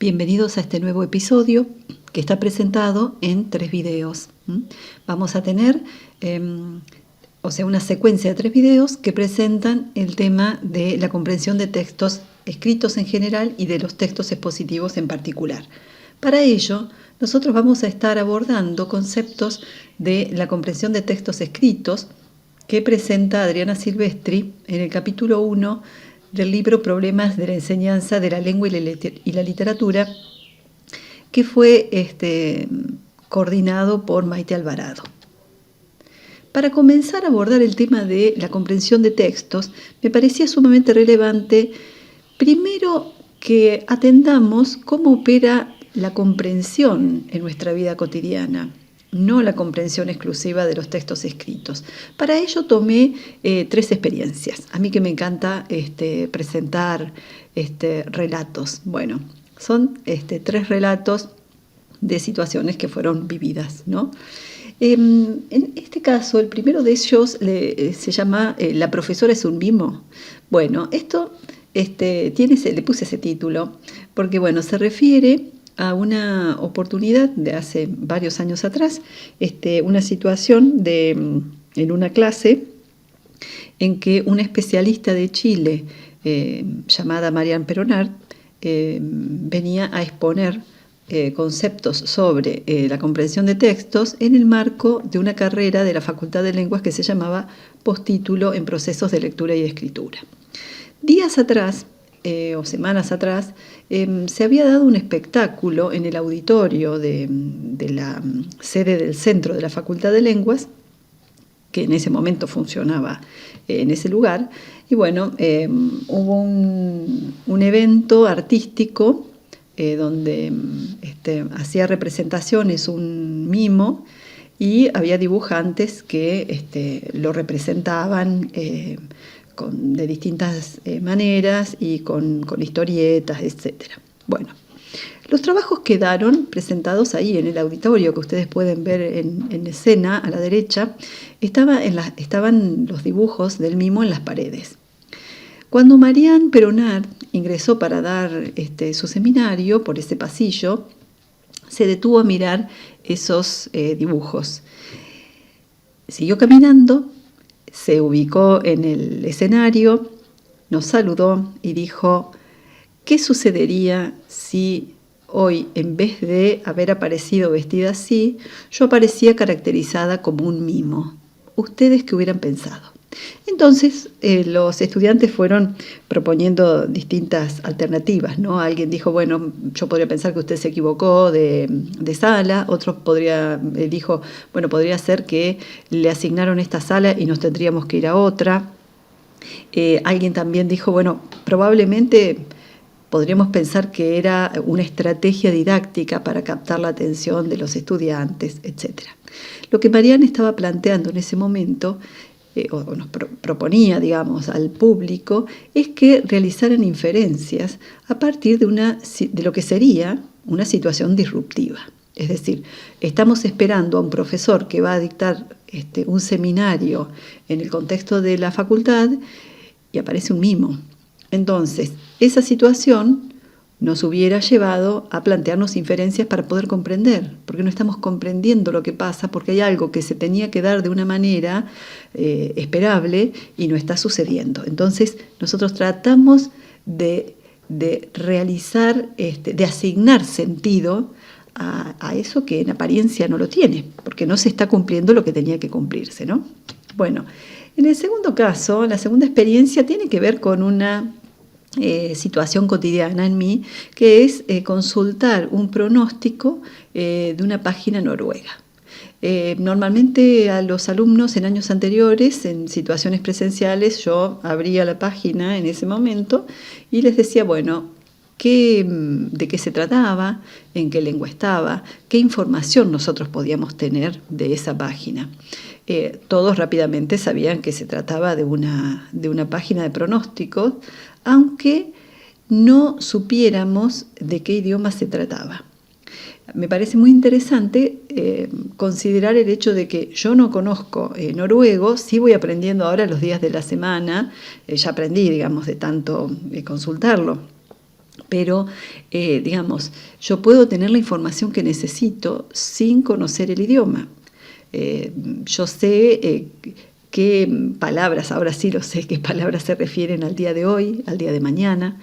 Bienvenidos a este nuevo episodio que está presentado en 3 videos. Vamos a tener una secuencia de 3 videos que presentan el tema de la comprensión de textos escritos en general y de los textos expositivos en particular. Para ello, nosotros vamos a estar abordando conceptos de la comprensión de textos escritos que presenta Adriana Silvestri en el capítulo 1 del libro Problemas de la enseñanza de la lengua y la literatura, que fue coordinado por Maite Alvarado. Para comenzar a abordar el tema de la comprensión de textos, me parecía sumamente relevante, primero, que atendamos cómo opera la comprensión en nuestra vida cotidiana, no la comprensión exclusiva de los textos escritos. Para ello tomé 3 experiencias. A mí que me encanta presentar relatos. Bueno, son 3 relatos de situaciones que fueron vividas, ¿no? En este caso, el primero de ellos se llama La profesora es un mimo. Bueno, esto le puse ese título porque, bueno, se refiere a una oportunidad de hace varios años atrás, una situación en una clase en que una especialista de Chile llamada Marian Peronard venía a exponer conceptos sobre la comprensión de textos en el marco de una carrera de la Facultad de Lenguas que se llamaba Postítulo en Procesos de Lectura y Escritura. Días atrás, o semanas atrás, se había dado un espectáculo en el auditorio de la sede del centro de la Facultad de Lenguas, que en ese momento funcionaba en ese lugar, y bueno, hubo un evento artístico donde hacía representaciones un mimo y había dibujantes que lo representaban de distintas maneras y con historietas, etc. Bueno, los trabajos quedaron presentados ahí en el auditorio que ustedes pueden ver en escena a la derecha. Estaban los dibujos del mimo en las paredes. Cuando Marian Peronard ingresó para dar su seminario por ese pasillo, se detuvo a mirar esos dibujos. Siguió caminando, se ubicó en el escenario, nos saludó y dijo: ¿qué sucedería si hoy, en vez de haber aparecido vestida así, yo aparecía caracterizada como un mimo? ¿Ustedes qué hubieran pensado? Entonces los estudiantes fueron proponiendo distintas alternativas, ¿no? Alguien dijo, bueno, yo podría pensar que usted se equivocó de sala. Otro dijo, bueno, podría ser que le asignaron esta sala y nos tendríamos que ir a otra. Alguien también dijo, bueno, probablemente podríamos pensar que era una estrategia didáctica para captar la atención de los estudiantes, etc. Lo que Marian estaba planteando en ese momento o nos proponía, digamos, al público, es que realizaran inferencias a partir de lo que sería una situación disruptiva. Es decir, estamos esperando a un profesor que va a dictar un seminario en el contexto de la facultad y aparece un mimo. Entonces, esa situación nos hubiera llevado a plantearnos inferencias para poder comprender, porque no estamos comprendiendo lo que pasa, porque hay algo que se tenía que dar de una manera esperable y no está sucediendo. Entonces, nosotros tratamos de realizar, de asignar sentido a eso que en apariencia no lo tiene, porque no se está cumpliendo lo que tenía que cumplirse, ¿no? Bueno, en el segundo caso, la segunda experiencia tiene que ver con una situación cotidiana en mí, que es consultar un pronóstico de una página noruega. Normalmente a los alumnos en años anteriores, en situaciones presenciales, yo abría la página en ese momento y les decía, bueno, de qué se trataba, en qué lengua estaba, qué información nosotros podíamos tener de esa página. Todos rápidamente sabían que se trataba de una página de pronósticos, aunque no supiéramos de qué idioma se trataba. Me parece muy interesante considerar el hecho de que yo no conozco noruego, sí voy aprendiendo ahora los días de la semana, ya aprendí, digamos, de tanto consultarlo. Pero, digamos, yo puedo tener la información que necesito sin conocer el idioma. Yo sé qué palabras, ahora sí lo sé, qué palabras se refieren al día de hoy, al día de mañana.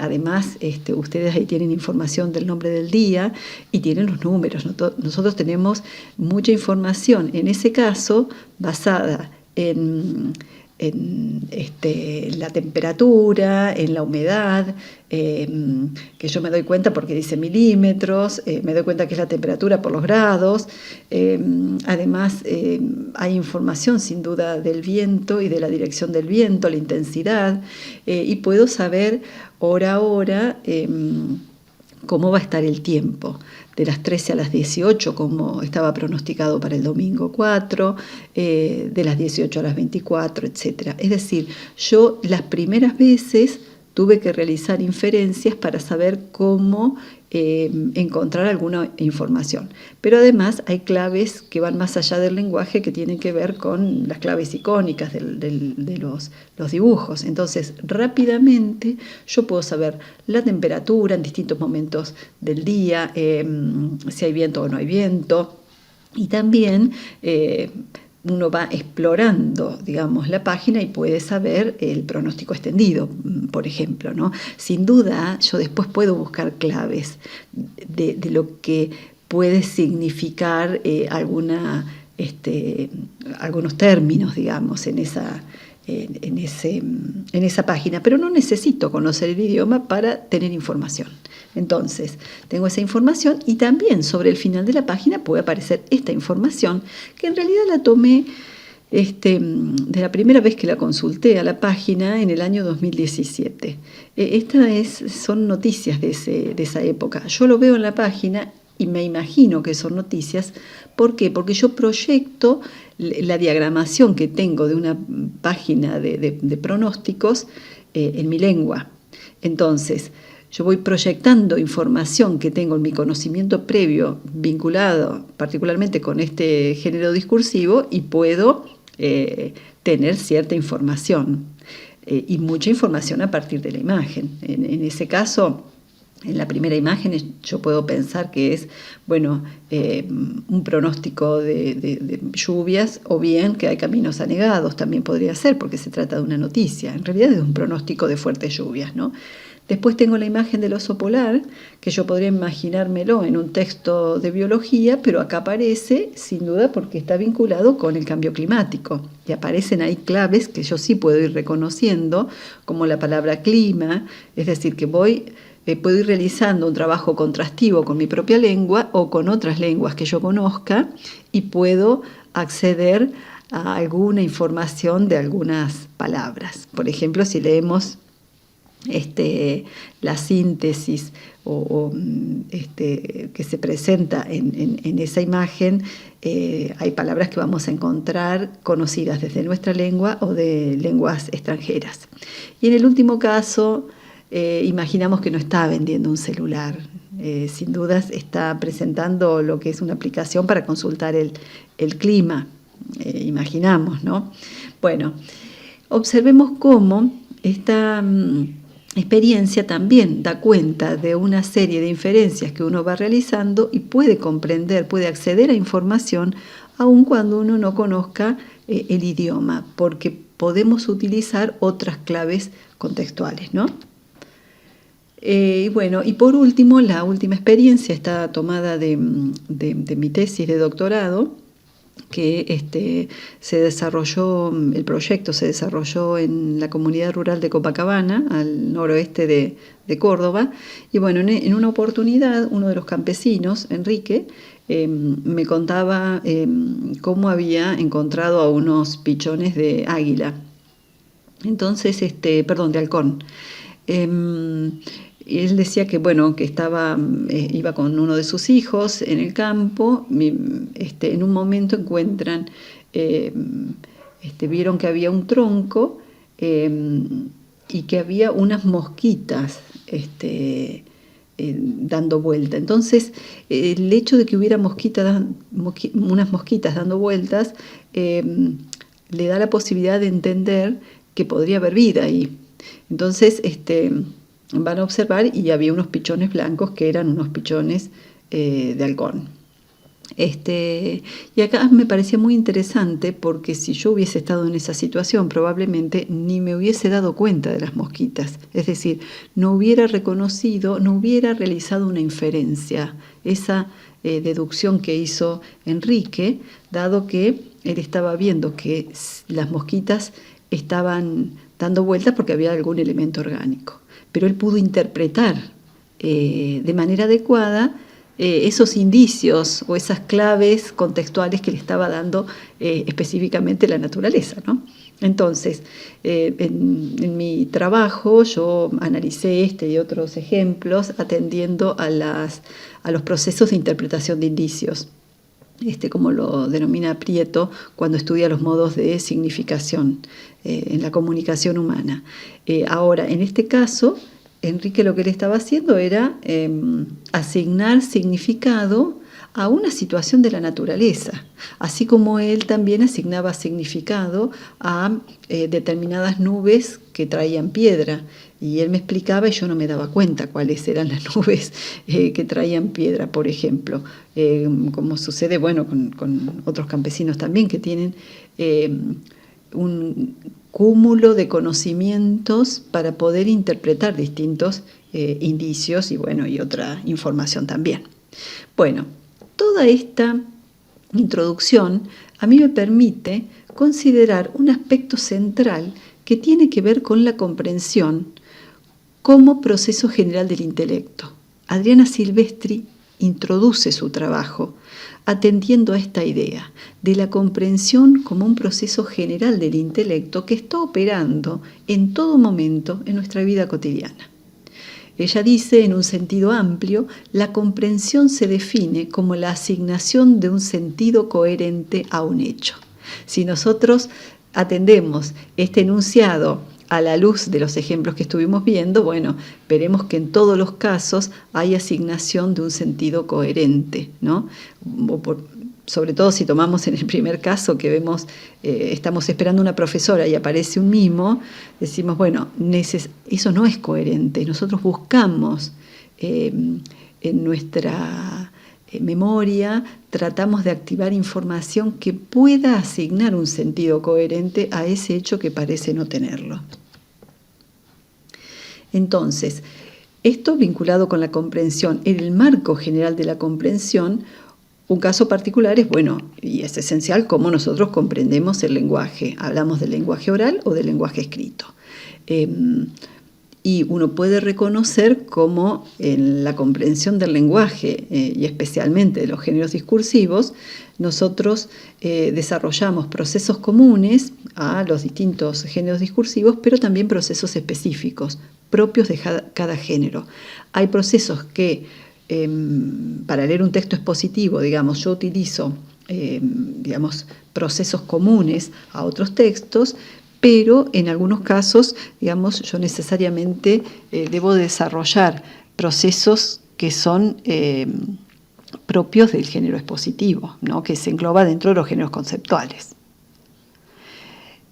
Además, ustedes ahí tienen información del nombre del día y tienen los números. Nosotros tenemos mucha información, en ese caso, basada en la temperatura, en la humedad, que yo me doy cuenta porque dice milímetros, me doy cuenta que es la temperatura por los grados. Además, hay información sin duda del viento y de la dirección del viento, la intensidad, y puedo saber hora a hora cómo va a estar el tiempo, de las 13 a las 18, como estaba pronosticado para el domingo 4, de las 18 a las 24, etc. Es decir, yo las primeras veces tuve que realizar inferencias para saber cómo encontrar alguna información. Pero además hay claves que van más allá del lenguaje, que tienen que ver con las claves icónicas de los dibujos. Entonces, rápidamente yo puedo saber la temperatura en distintos momentos del día, si hay viento o no hay viento, y también uno va explorando, digamos, la página y puede saber el pronóstico extendido, por ejemplo, ¿no? Sin duda, yo después puedo buscar claves de lo que puede significar algunos términos, digamos, en esa página, pero no necesito conocer el idioma para tener información. Entonces, tengo esa información y también sobre el final de la página puede aparecer esta información, que en realidad la tomé de la primera vez que la consulté a la página en el año 2017. Son noticias de esa época. Yo lo veo en la página y me imagino que son noticias. ¿Por qué? Porque yo proyecto la diagramación que tengo de una página de pronósticos en mi lengua. Entonces, yo voy proyectando información que tengo en mi conocimiento previo vinculado particularmente con este género discursivo y puedo tener cierta información y mucha información a partir de la imagen. En ese caso, en la primera imagen yo puedo pensar que es, un pronóstico de lluvias, o bien que hay caminos anegados, también podría ser, porque se trata de una noticia. En realidad es un pronóstico de fuertes lluvias, ¿no? Después tengo la imagen del oso polar, que yo podría imaginármelo en un texto de biología, pero acá aparece, sin duda, porque está vinculado con el cambio climático. Y aparecen ahí claves que yo sí puedo ir reconociendo, como la palabra clima, es decir, que puedo ir realizando un trabajo contrastivo con mi propia lengua o con otras lenguas que yo conozca y puedo acceder a alguna información de algunas palabras. Por ejemplo, si leemos la síntesis que se presenta en esa imagen, hay palabras que vamos a encontrar conocidas desde nuestra lengua o de lenguas extranjeras. Y en el último caso, imaginamos que no está vendiendo un celular. Sin dudas está presentando lo que es una aplicación para consultar el clima. Imaginamos, ¿no? Bueno, observemos cómo esta experiencia también da cuenta de una serie de inferencias que uno va realizando y puede comprender, puede acceder a información aun cuando uno no conozca el idioma, porque podemos utilizar otras claves contextuales, ¿no? Y por último, la última experiencia está tomada de mi tesis de doctorado, que el proyecto se desarrolló en la comunidad rural de Copacabana, al noroeste de Córdoba. Y en una oportunidad, uno de los campesinos, Enrique, me contaba cómo había encontrado a unos pichones de águila. Entonces, de halcón. Y él decía que iba con uno de sus hijos en el campo. En un momento encuentran, vieron que había un tronco y que había unas mosquitas dando vuelta. Entonces, el hecho de que hubiera unas mosquitas dando vueltas le da la posibilidad de entender que podría haber vida ahí. Entonces, van a observar, y había unos pichones blancos que eran unos pichones de halcón. Y acá me parecía muy interesante porque si yo hubiese estado en esa situación probablemente ni me hubiese dado cuenta de las mosquitas, es decir, no hubiera reconocido, no hubiera realizado una inferencia, esa deducción que hizo Enrique, dado que él estaba viendo que las mosquitas estaban dando vueltas porque había algún elemento orgánico, pero él pudo interpretar de manera adecuada esos indicios o esas claves contextuales que le estaba dando específicamente la naturaleza, ¿no? Entonces, en mi trabajo yo analicé este y otros ejemplos atendiendo a los procesos de interpretación de indicios, como lo denomina Prieto cuando estudia los modos de significación en la comunicación humana. Ahora, en este caso, Enrique lo que le estaba haciendo era asignar significado a una situación de la naturaleza, así como él también asignaba significado a determinadas nubes que traían piedra. Y él me explicaba y yo no me daba cuenta cuáles eran las nubes que traían piedra, por ejemplo, como sucede con otros campesinos también que tienen un cúmulo de conocimientos para poder interpretar distintos indicios y otra información también. Bueno, toda esta introducción a mí me permite considerar un aspecto central que tiene que ver con la comprensión como proceso general del intelecto. Adriana Silvestri introduce su trabajo atendiendo a esta idea de la comprensión como un proceso general del intelecto que está operando en todo momento en nuestra vida cotidiana. Ella dice, en un sentido amplio, la comprensión se define como la asignación de un sentido coherente a un hecho. Si nosotros atendemos este enunciado a la luz de los ejemplos que estuvimos viendo, veremos que en todos los casos hay asignación de un sentido coherente, ¿no? Sobre todo si tomamos en el primer caso que vemos, estamos esperando una profesora y aparece un mimo, decimos, eso no es coherente. Nosotros buscamos en nuestra memoria, tratamos de activar información que pueda asignar un sentido coherente a ese hecho que parece no tenerlo. Entonces, esto vinculado con la comprensión, en el marco general de la comprensión, un caso particular y es esencial cómo nosotros comprendemos el lenguaje. Hablamos del lenguaje oral o del lenguaje escrito. Y uno puede reconocer cómo en la comprensión del lenguaje y especialmente de los géneros discursivos, nosotros desarrollamos procesos comunes a los distintos géneros discursivos, pero también procesos específicos, propios de cada género. Hay procesos que, para leer un texto expositivo, yo utilizo, procesos comunes a otros textos, pero en algunos casos, yo necesariamente debo desarrollar procesos que son propios del género expositivo, ¿no? Que se engloba dentro de los géneros conceptuales.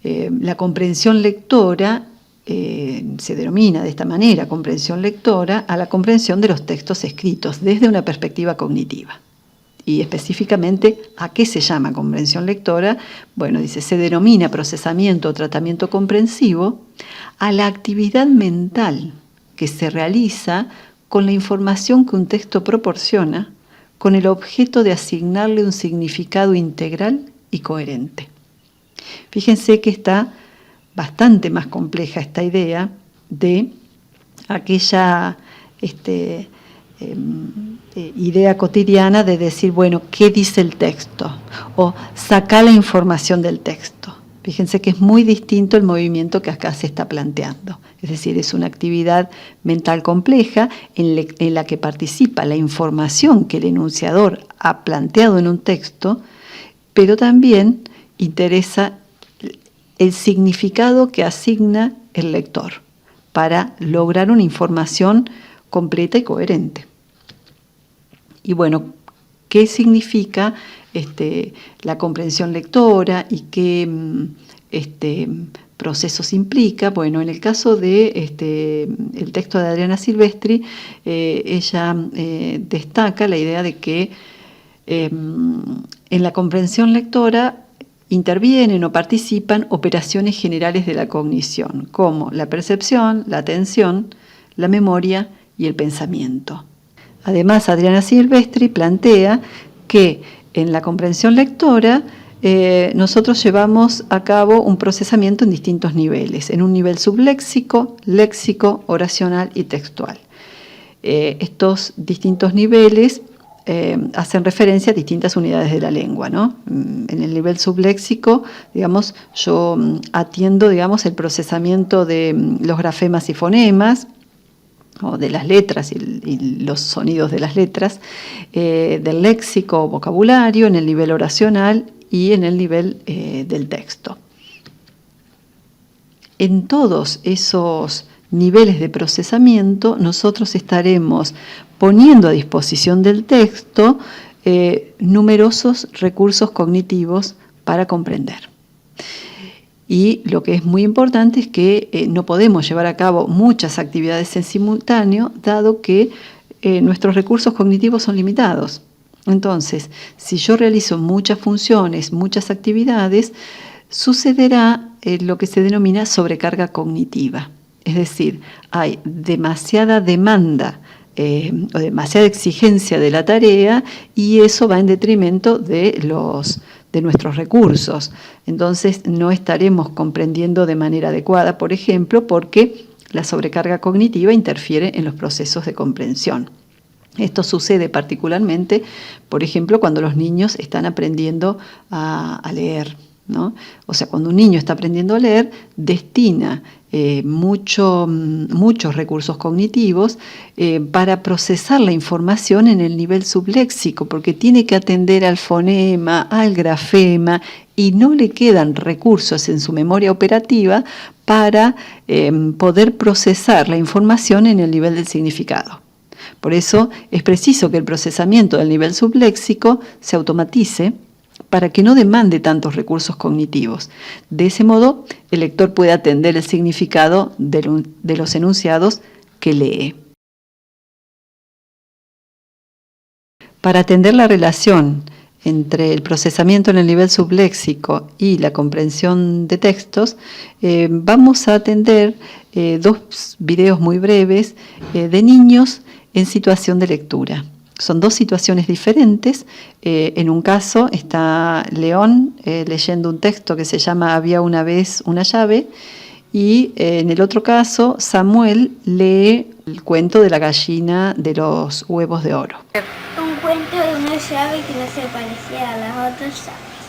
La comprensión lectora se denomina de esta manera, comprensión lectora, a la comprensión de los textos escritos desde una perspectiva cognitiva. Y específicamente, ¿a qué se llama comprensión lectora? Dice, se denomina procesamiento o tratamiento comprensivo a la actividad mental que se realiza con la información que un texto proporciona, con el objeto de asignarle un significado integral y coherente. Fíjense que está bastante más compleja esta idea de aquella idea cotidiana de decir, ¿qué dice el texto? O sacar la información del texto. Fíjense que es muy distinto el movimiento que acá se está planteando. Es decir, es una actividad mental compleja en la que participa la información que el enunciador ha planteado en un texto, pero también interesa el significado que asigna el lector para lograr una información completa y coherente. Y qué significa la comprensión lectora y qué procesos implica. Bueno, en el caso de el texto de Adriana Silvestri, ella destaca la idea de que en la comprensión lectora intervienen o participan operaciones generales de la cognición, como la percepción, la atención, la memoria y el pensamiento. Además, Adriana Silvestri plantea que en la comprensión lectora nosotros llevamos a cabo un procesamiento en distintos niveles, en un nivel subléxico, léxico, oracional y textual. Estos distintos niveles hacen referencia a distintas unidades de la lengua, ¿no? En el nivel subléxico, digamos, yo atiendo, digamos, el procesamiento de los grafemas y fonemas, o de las letras y los sonidos de las letras, del léxico o vocabulario, en el nivel oracional y en el nivel del texto. En todos esos niveles de procesamiento, nosotros estaremos poniendo a disposición del texto numerosos recursos cognitivos para comprender. Y lo que es muy importante es que no podemos llevar a cabo muchas actividades en simultáneo, dado que nuestros recursos cognitivos son limitados. Entonces, si yo realizo muchas funciones, muchas actividades, sucederá lo que se denomina sobrecarga cognitiva. Es decir, hay demasiada demanda o demasiada exigencia de la tarea y eso va en detrimento de nuestros recursos. Entonces no estaremos comprendiendo de manera adecuada, por ejemplo, porque la sobrecarga cognitiva interfiere en los procesos de comprensión. Esto sucede particularmente, por ejemplo, cuando los niños están aprendiendo a leer, ¿no? O sea, cuando un niño está aprendiendo a leer, destina muchos recursos cognitivos para procesar la información en el nivel subléxico, porque tiene que atender al fonema, al grafema, y no le quedan recursos en su memoria operativa para poder procesar la información en el nivel del significado. Por eso es preciso que el procesamiento del nivel subléxico se automatice para que no demande tantos recursos cognitivos. De ese modo, el lector puede atender el significado de los enunciados que lee. Para atender la relación entre el procesamiento en el nivel subléxico y la comprensión de textos, vamos a atender dos videos muy breves de niños en situación de lectura. Son dos situaciones diferentes. En un caso está León leyendo un texto que se llama Había una vez una llave, y en el otro caso Samuel lee el cuento de la gallina de los huevos de oro. Un cuento de una llave que no se parecía a las otras llaves.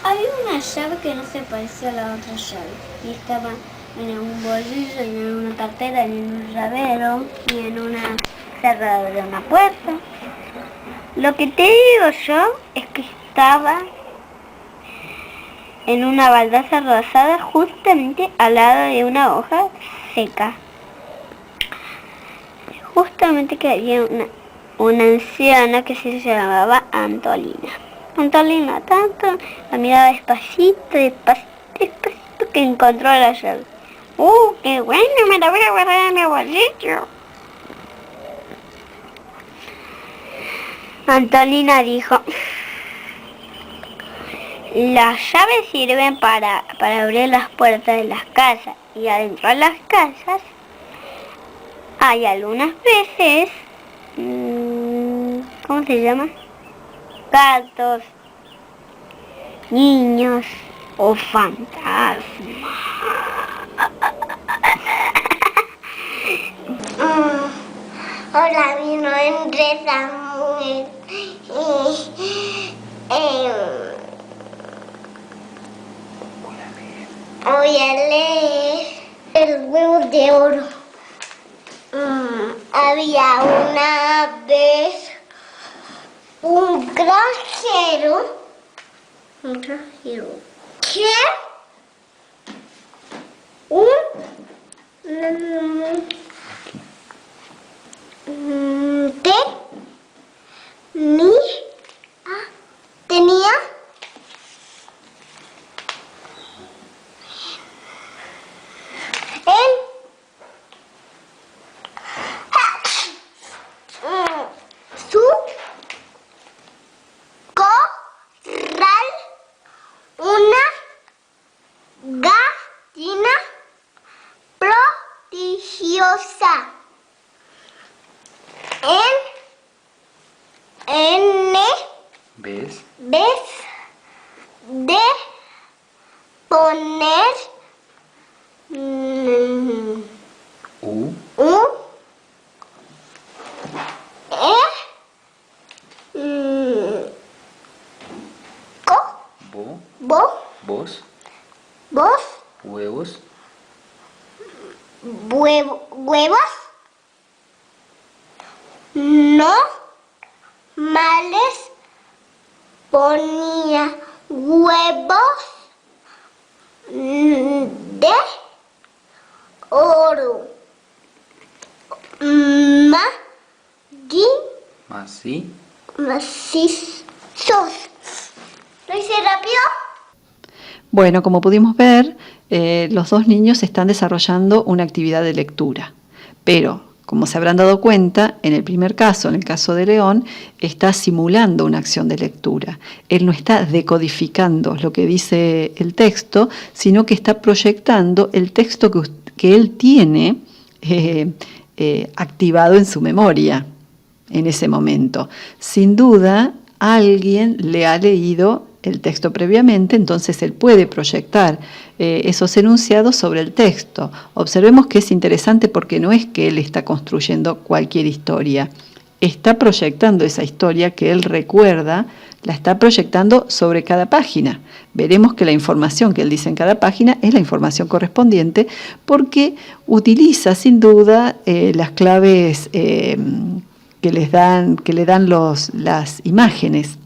Había una llave que no se parecía a las otras llaves y estaba en un bolsillo, y en una cartera, y en un llavero, y en una cerradura de una puerta. Lo que te digo yo es que estaba en una baldosa rosada justamente al lado de una hoja seca. Justamente que había una anciana que se llamaba Antolina. Antolina tanto la miraba despacito, que encontró la llave. ¡Qué bueno! Me la voy a guardar en mi bolsillo. Antolina dijo: las llaves sirven para abrir las puertas de las casas, y adentro de las casas hay algunas veces, ¿cómo se llama? Gatos, niños o fantasmas. Ahora vino entre Samuel voy a leer el huevo de oro. Había una vez un granjero que Huevos. Huevos. No males ponía huevos de oro. Macizos. ¿Lo hice rápido? Bueno, como pudimos ver, los dos niños están desarrollando una actividad de lectura, pero como se habrán dado cuenta, en el primer caso, en el caso de León, está simulando una acción de lectura. Él no está decodificando lo que dice el texto, sino que está proyectando el texto que él tiene activado en su memoria en ese momento. Sin duda, alguien le ha leído el texto previamente, entonces él puede proyectar esos enunciados sobre el texto. Observemos que es interesante porque no es que él está construyendo cualquier historia, está proyectando esa historia que él recuerda, la está proyectando sobre cada página. Veremos que la información que él dice en cada página es la información correspondiente porque utiliza sin duda las claves que le dan las imágenes.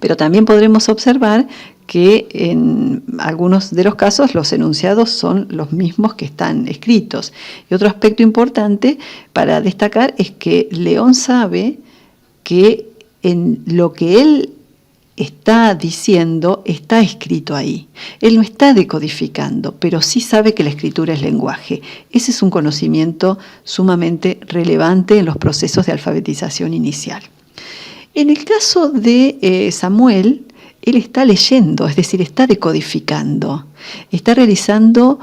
Pero también podremos observar que en algunos de los casos los enunciados son los mismos que están escritos. Y otro aspecto importante para destacar es que León sabe que en lo que él está diciendo está escrito ahí. Él no está decodificando, pero sí sabe que la escritura es lenguaje. Ese es un conocimiento sumamente relevante en los procesos de alfabetización inicial. En el caso de Samuel, él está leyendo, es decir, está decodificando, está realizando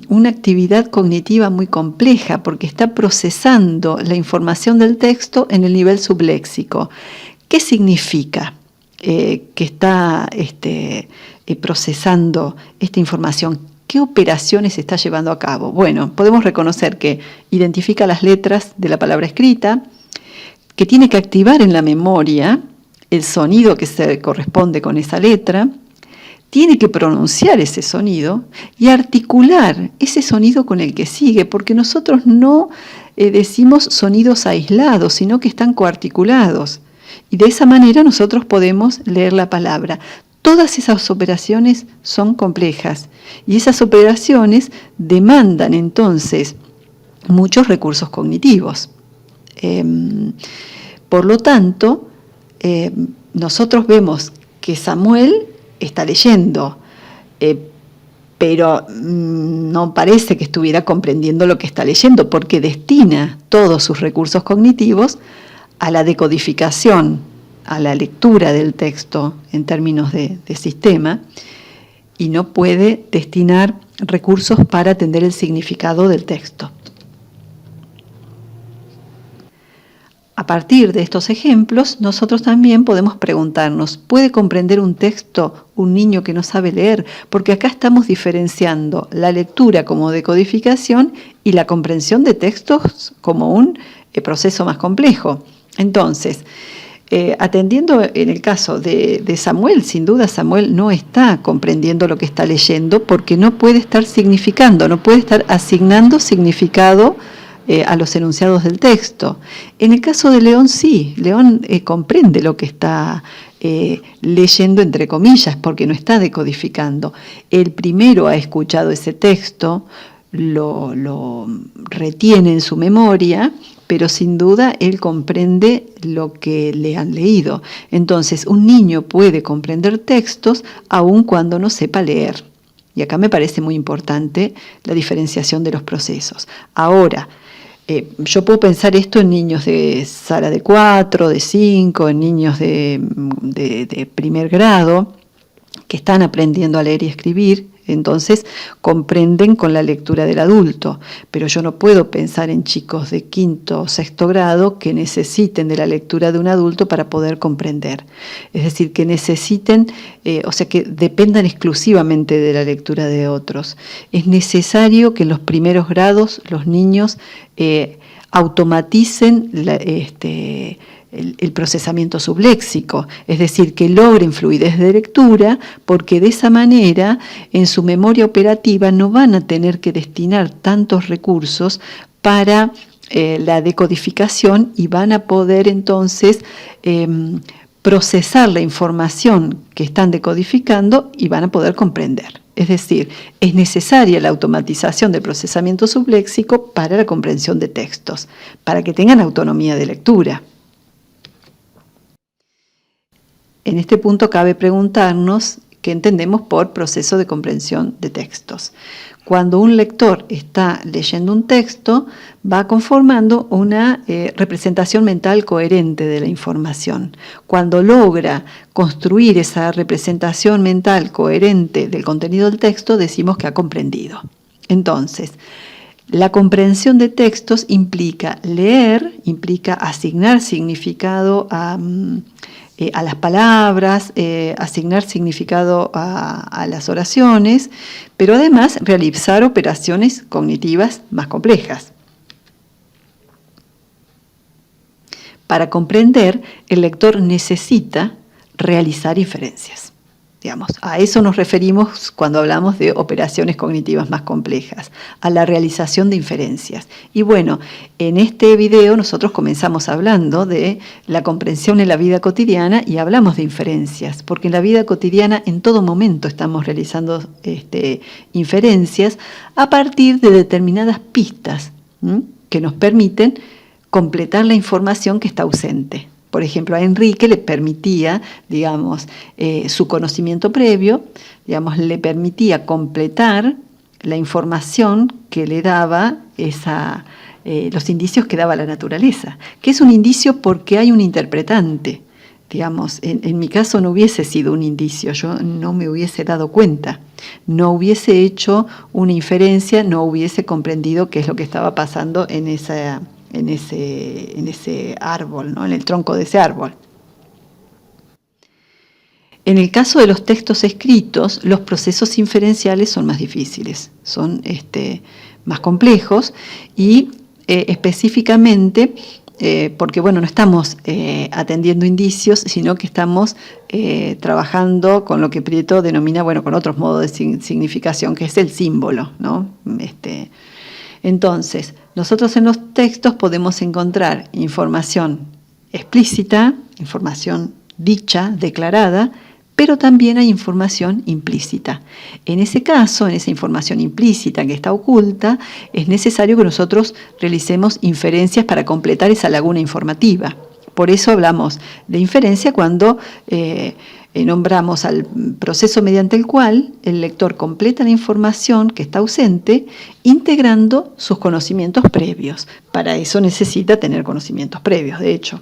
una actividad cognitiva muy compleja porque está procesando la información del texto en el nivel subléxico. ¿Qué significa que está procesando esta información? ¿Qué operaciones está llevando a cabo? Bueno, podemos reconocer que identifica las letras de la palabra escrita, que tiene que activar en la memoria el sonido que se corresponde con esa letra, tiene que pronunciar ese sonido y articular ese sonido con el que sigue, porque nosotros no decimos sonidos aislados, sino que están coarticulados. Y de esa manera nosotros podemos leer la palabra. Todas esas operaciones son complejas y esas operaciones demandan entonces muchos recursos cognitivos. Por lo tanto, nosotros vemos que Samuel está leyendo, pero no parece que estuviera comprendiendo lo que está leyendo, porque destina todos sus recursos cognitivos a la decodificación, a la lectura del texto en términos de sistema, y no puede destinar recursos para atender el significado del texto. A partir de estos ejemplos, nosotros también podemos preguntarnos, ¿puede comprender un texto un niño que no sabe leer? Porque acá estamos diferenciando la lectura como decodificación y la comprensión de textos como un proceso más complejo. Entonces, atendiendo en el caso de Samuel, sin duda Samuel no está comprendiendo lo que está leyendo porque no puede estar significando, no puede estar asignando significado a los enunciados del texto. En el caso de León sí, León comprende lo que está leyendo entre comillas porque no está decodificando. Él primero ha escuchado ese texto, lo retiene en su memoria, pero sin duda él comprende lo que le han leído. Entonces, un niño puede comprender textos aun cuando no sepa leer. Y acá me parece muy importante la diferenciación de los procesos. Ahora, yo puedo pensar esto en niños de sala de 4, de 5, en niños de primer grado, que están aprendiendo a leer y escribir, entonces comprenden con la lectura del adulto, pero yo no puedo pensar en chicos de 5º o 6º grado que necesiten de la lectura de un adulto para poder comprender. Es decir, que necesiten, o sea, que dependan exclusivamente de la lectura de otros. Es necesario que en los primeros grados los niños automaticen el procesamiento subléxico, es decir, que logren fluidez de lectura, porque de esa manera en su memoria operativa no van a tener que destinar tantos recursos para la decodificación y van a poder entonces procesar la información que están decodificando y van a poder comprender. Es decir, es necesaria la automatización del procesamiento subléxico para la comprensión de textos, para que tengan autonomía de lectura. En este punto cabe preguntarnos qué entendemos por proceso de comprensión de textos. Cuando un lector está leyendo un texto, va conformando una representación mental coherente de la información. Cuando logra construir esa representación mental coherente del contenido del texto, decimos que ha comprendido. Entonces, la comprensión de textos implica leer, implica asignar significado a las palabras, asignar significado a las oraciones, pero además realizar operaciones cognitivas más complejas. Para comprender, el lector necesita realizar inferencias. Digamos, a eso nos referimos cuando hablamos de operaciones cognitivas más complejas, a la realización de inferencias. Y bueno, en este video nosotros comenzamos hablando de la comprensión en la vida cotidiana y hablamos de inferencias, porque en la vida cotidiana en todo momento estamos realizando inferencias a partir de determinadas pistas que nos permiten completar la información que está ausente. Por ejemplo, a Enrique le permitía, digamos, su conocimiento previo, digamos, le permitía completar la información que le daba los indicios que daba la naturaleza, que es un indicio porque hay un interpretante. Digamos, en mi caso no hubiese sido un indicio, yo no me hubiese dado cuenta, no hubiese hecho una inferencia, no hubiese comprendido qué es lo que estaba pasando en ese árbol, ¿no? En el tronco de ese árbol. En el caso de los textos escritos, los procesos inferenciales son más difíciles, son más complejos y específicamente porque bueno, no estamos atendiendo indicios, sino que estamos trabajando con lo que Prieto denomina, bueno, con otros modos de significación, que es el símbolo, ¿no? Entonces, nosotros en los textos podemos encontrar información explícita, información dicha, declarada, pero también hay información implícita. En ese caso, en esa información implícita que está oculta, es necesario que nosotros realicemos inferencias para completar esa laguna informativa. Por eso hablamos de inferencia cuando nombramos al proceso mediante el cual el lector completa la información que está ausente, integrando sus conocimientos previos. Para eso necesita tener conocimientos previos, de hecho,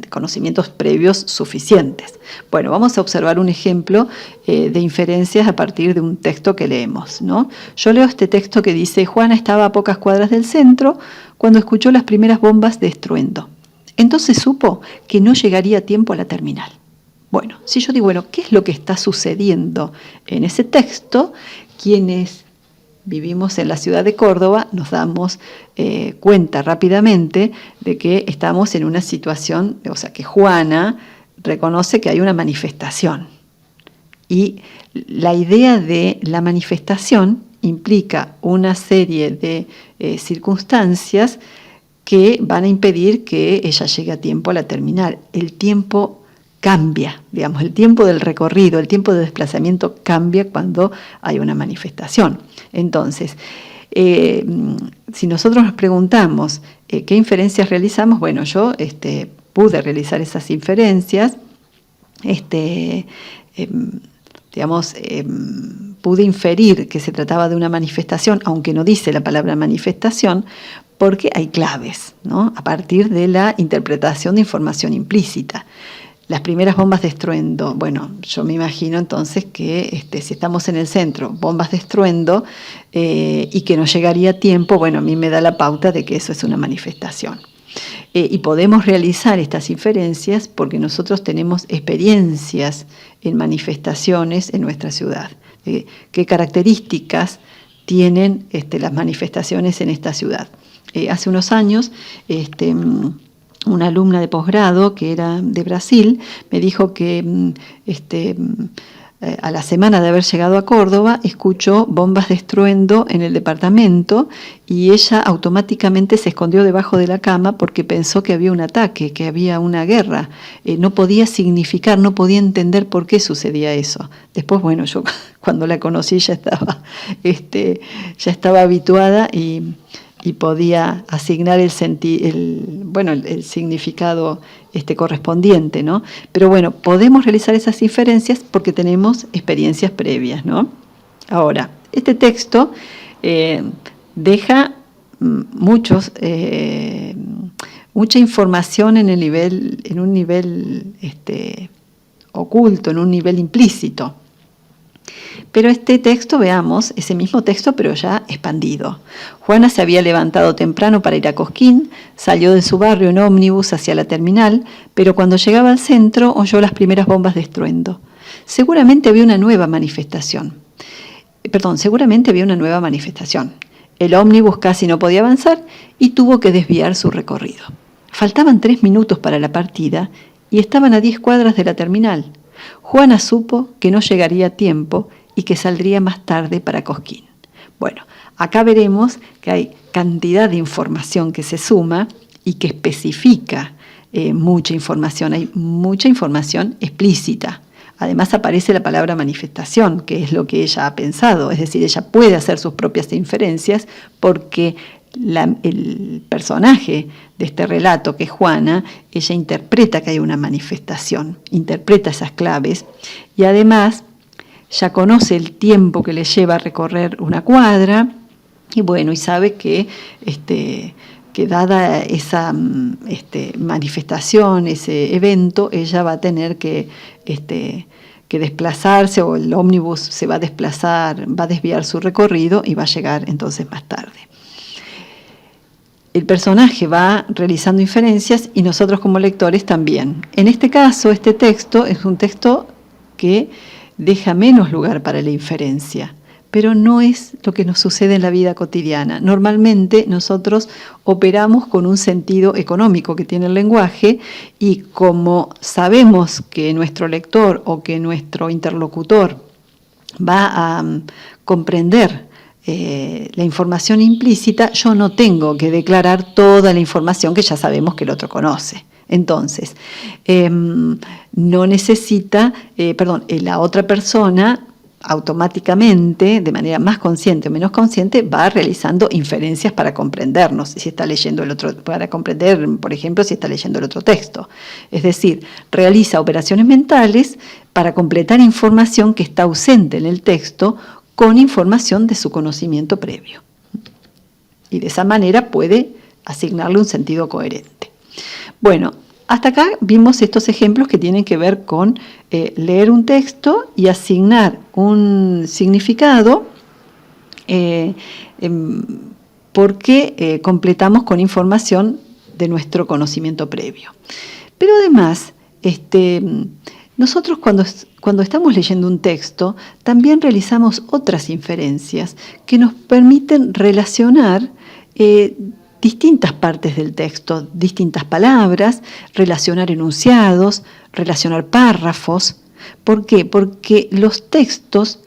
conocimientos previos suficientes. Bueno, vamos a observar un ejemplo de inferencias a partir de un texto que leemos, ¿no? Yo leo este texto que dice: Juana estaba a pocas cuadras del centro cuando escuchó las primeras bombas de estruendo. Entonces supo que no llegaría a tiempo a la terminal. Bueno, si yo digo, bueno, ¿qué es lo que está sucediendo en ese texto? Quienes vivimos en la ciudad de Córdoba nos damos cuenta rápidamente de que estamos en una situación, o sea, que Juana reconoce que hay una manifestación. Y la idea de la manifestación implica una serie de circunstancias que van a impedir que ella llegue a tiempo a la terminal. El tiempo cambia, digamos, el tiempo del recorrido, el tiempo de desplazamiento cambia cuando hay una manifestación. Entonces, si nosotros nos preguntamos qué inferencias realizamos, bueno, yo pude realizar esas inferencias, pude inferir que se trataba de una manifestación, aunque no dice la palabra manifestación, porque hay claves, ¿no? A partir de la interpretación de información implícita. Las primeras bombas de estruendo, bueno, yo me imagino entonces que si estamos en el centro, bombas de estruendo y que no llegaría a tiempo, bueno, a mí me da la pauta de que eso es una manifestación. Y podemos realizar estas inferencias porque nosotros tenemos experiencias en manifestaciones en nuestra ciudad. ¿Qué características tienen las manifestaciones en esta ciudad? Hace unos años una alumna de posgrado que era de Brasil, me dijo que a la semana de haber llegado a Córdoba, escuchó bombas de estruendo en el departamento y ella automáticamente se escondió debajo de la cama porque pensó que había un ataque, que había una guerra. No podía significar, no podía entender por qué sucedía eso. Después, bueno, yo cuando la conocí ya estaba habituada y podía asignar el significado correspondiente, ¿no? Pero bueno, podemos realizar esas inferencias porque tenemos experiencias previas, ¿no? Ahora, este texto deja mucha información en un nivel oculto, en un nivel implícito. Pero este texto, veamos, ese mismo texto, pero ya expandido. Juana se había levantado temprano para ir a Cosquín, salió de su barrio en ómnibus hacia la terminal, pero cuando llegaba al centro oyó las primeras bombas de estruendo. Seguramente había una nueva manifestación. El ómnibus casi no podía avanzar y tuvo que desviar su recorrido. Faltaban 3 minutos para la partida y estaban a 10 cuadras de la terminal. Juana supo que no llegaría a tiempo y que saldría más tarde para Cosquín. Bueno, acá veremos que hay cantidad de información que se suma y que especifica mucha información. Hay mucha información explícita. Además aparece la palabra manifestación, que es lo que ella ha pensado. Es decir, ella puede hacer sus propias inferencias porque el personaje de este relato, que es Juana, ella interpreta que hay una manifestación, interpreta esas claves y además ya conoce el tiempo que le lleva a recorrer una cuadra y bueno, y sabe que dada esa manifestación, ese evento, ella va a tener que desplazarse o el ómnibus se va a desplazar, va a desviar su recorrido y va a llegar entonces más tarde. El personaje va realizando inferencias y nosotros como lectores también. En este caso, este texto es un texto que deja menos lugar para la inferencia, pero no es lo que nos sucede en la vida cotidiana. Normalmente nosotros operamos con un sentido económico que tiene el lenguaje y como sabemos que nuestro lector o que nuestro interlocutor va a comprender la información implícita, yo no tengo que declarar toda la información que ya sabemos que el otro conoce. Entonces, no necesita, la otra persona automáticamente, de manera más consciente o menos consciente, va realizando inferencias para comprendernos, si está leyendo el otro, para comprender, por ejemplo, si está leyendo el otro texto. Es decir, realiza operaciones mentales para completar información que está ausente en el texto con información de su conocimiento previo. Y de esa manera puede asignarle un sentido coherente. Bueno, hasta acá vimos estos ejemplos que tienen que ver con leer un texto y asignar un significado porque completamos con información de nuestro conocimiento previo. Pero además, nosotros cuando estamos leyendo un texto, también realizamos otras inferencias que nos permiten relacionar distintas partes del texto, distintas palabras, relacionar enunciados, relacionar párrafos. ¿Por qué? Porque los textos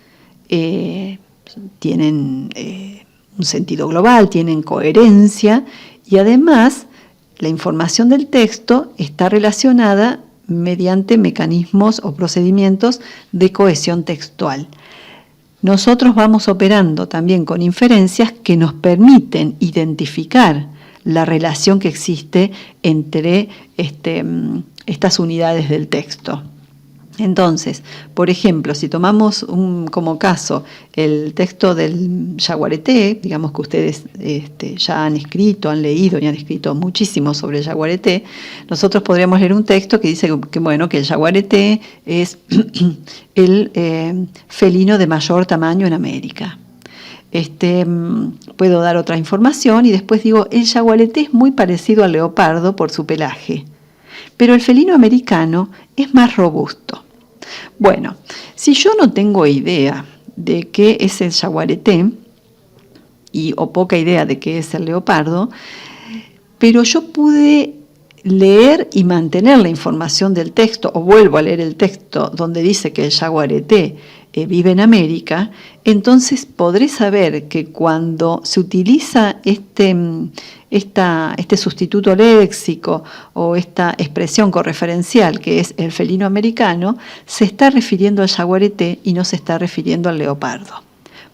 tienen un sentido global, tienen coherencia y además la información del texto está relacionada mediante mecanismos o procedimientos de cohesión textual. Nosotros vamos operando también con inferencias que nos permiten identificar la relación que existe entre estas unidades del texto. Entonces, por ejemplo, si tomamos como caso el texto del Yaguareté, digamos que ustedes ya han escrito, han leído y han escrito muchísimo sobre el Yaguareté, nosotros podríamos leer un texto que dice que el Yaguareté es el felino de mayor tamaño en América. Puedo dar otra información y después digo, el Yaguareté es muy parecido al leopardo por su pelaje, pero el felino americano es más robusto. Bueno, si yo no tengo idea de qué es el yaguareté o poca idea de qué es el leopardo, pero yo pude leer y mantener la información del texto, o vuelvo a leer el texto donde dice que el yaguareté vive en América, entonces podré saber que cuando se utiliza este sustituto léxico o esta expresión correferencial que es el felino americano, se está refiriendo al yaguareté y no se está refiriendo al leopardo.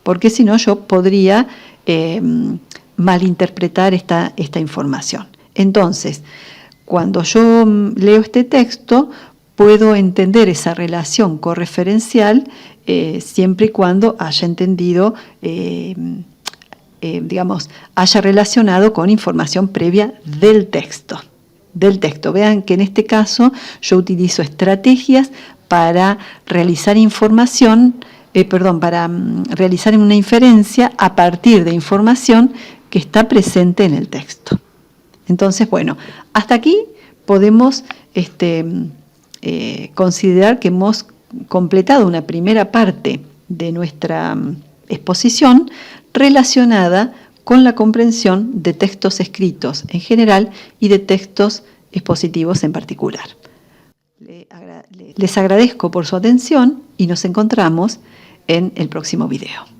Porque si no yo podría malinterpretar esta información. Entonces, cuando yo leo este texto, puedo entender esa relación correferencial siempre y cuando haya entendido, haya relacionado con información previa del texto. Vean que en este caso yo utilizo estrategias para realizar realizar una inferencia a partir de información que está presente en el texto. Entonces, bueno, hasta aquí podemos considerar que hemos completado una primera parte de nuestra exposición relacionada con la comprensión de textos escritos en general y de textos expositivos en particular. Les agradezco por su atención y nos encontramos en el próximo video.